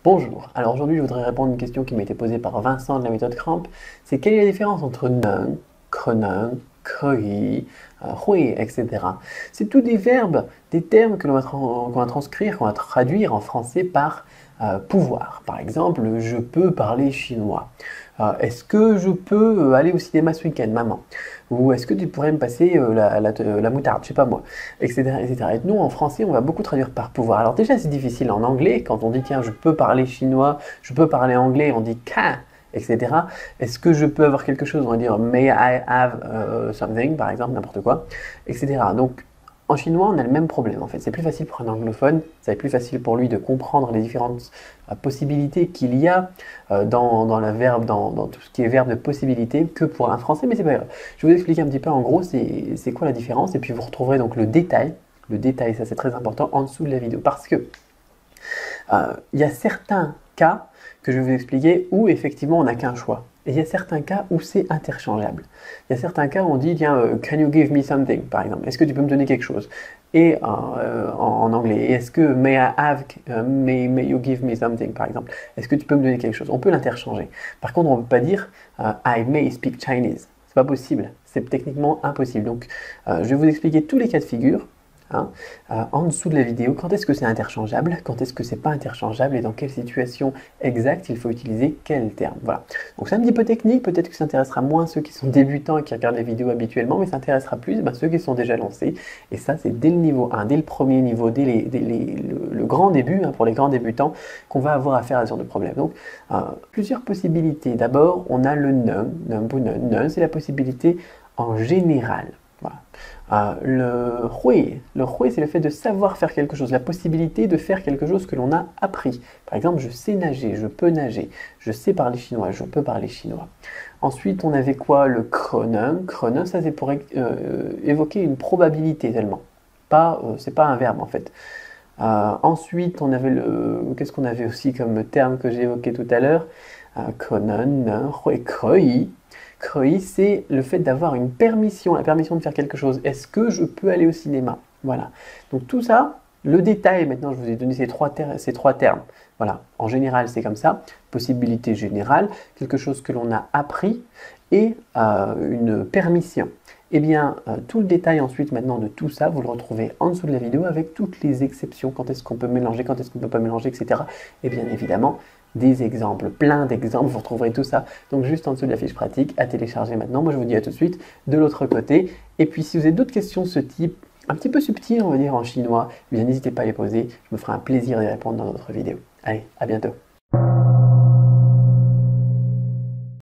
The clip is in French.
Bonjour, alors aujourd'hui je voudrais répondre à une question qui m'a été posée par Vincent de la méthode Cramp. C'est quelle est la différence entre nung, krenung, krui, hui, etc. C'est tous des verbes, des termes que l'on va transcrire, qu'on va traduire en français par pouvoir. Par exemple, je peux parler chinois. Est-ce que je peux aller au cinéma ce week-end, maman? Ou est-ce que tu pourrais me passer la moutarde, je sais pas moi, etc., etc. Et nous, en français, on va beaucoup traduire par pouvoir. Alors déjà, c'est difficile en anglais, quand on dit, tiens, je peux parler chinois, je peux parler anglais, on dit can, etc. Est-ce que je peux avoir quelque chose? On va dire may I have something, par exemple, n'importe quoi, etc. Donc, en chinois, on a le même problème en fait. C'est plus facile pour un anglophone, c'est plus facile pour lui de comprendre les différentes possibilités qu'il y a dans tout ce qui est verbe de possibilité que pour un français, mais c'est pas grave. Je vais vous expliquer un petit peu en gros c'est quoi la différence et puis vous retrouverez donc le détail. Le détail, ça c'est très important en dessous de la vidéo parce que il y a certains cas que je vais vous expliquer où effectivement on n'a qu'un choix. Et il y a certains cas où c'est interchangeable. Il y a certains cas où on dit, tiens, can you give me something, par exemple. Est-ce que tu peux me donner quelque chose? Et en anglais, est-ce que may I have, may you give me something, par exemple. Est-ce que tu peux me donner quelque chose? On peut l'interchanger. Par contre, on ne peut pas dire I may speak Chinese. C'est pas possible. C'est techniquement impossible. Donc, je vais vous expliquer tous les cas de figure. Hein, en dessous de la vidéo, quand est-ce que c'est interchangeable, quand est-ce que c'est pas interchangeable et dans quelle situation exacte il faut utiliser quel terme. Voilà. Donc c'est un petit peu technique, peut-être que ça intéressera moins ceux qui sont débutants et qui regardent les vidéos habituellement, mais ça intéressera plus ceux qui sont déjà lancés. Et ça, c'est dès le niveau 1, dès le premier niveau, dès le grand début, pour les grands débutants, qu'on va avoir affaire à ce genre de problème. Donc, plusieurs possibilités. D'abord, on a le non, c'est la possibilité en général. Voilà. Le hui, c'est le fait de savoir faire quelque chose, la possibilité de faire quelque chose que l'on a appris. Par exemple, je sais nager, je peux nager, je sais parler chinois, je peux parler chinois. Ensuite, on avait quoi? Le krenung. Krenung, ça c'est pour évoquer une probabilité seulement. C'est pas un verbe en fait. Ensuite, on avait qu'est-ce qu'on avait aussi comme terme que j'ai évoqué tout à l'heure? Krenung, hui, krui. Krui, c'est le fait d'avoir une permission, la permission de faire quelque chose. Est-ce que je peux aller au cinéma? Voilà. Donc tout ça, le détail, maintenant je vous ai donné ces trois termes. Voilà. En général, c'est comme ça. Possibilité générale, quelque chose que l'on a appris et une permission. Eh bien, tout le détail ensuite maintenant de tout ça, vous le retrouvez en dessous de la vidéo avec toutes les exceptions, quand est-ce qu'on peut mélanger, quand est-ce qu'on ne peut pas mélanger, etc. Et bien évidemment, des exemples, plein d'exemples, vous retrouverez tout ça donc juste en dessous de la fiche pratique à télécharger maintenant. Moi je vous dis à tout de suite de l'autre côté. Et puis si vous avez d'autres questions de ce type, un petit peu subtiles on va dire en chinois, eh bien n'hésitez pas à les poser, je me ferai un plaisir d'y répondre dans d'autres vidéos. Allez, à bientôt.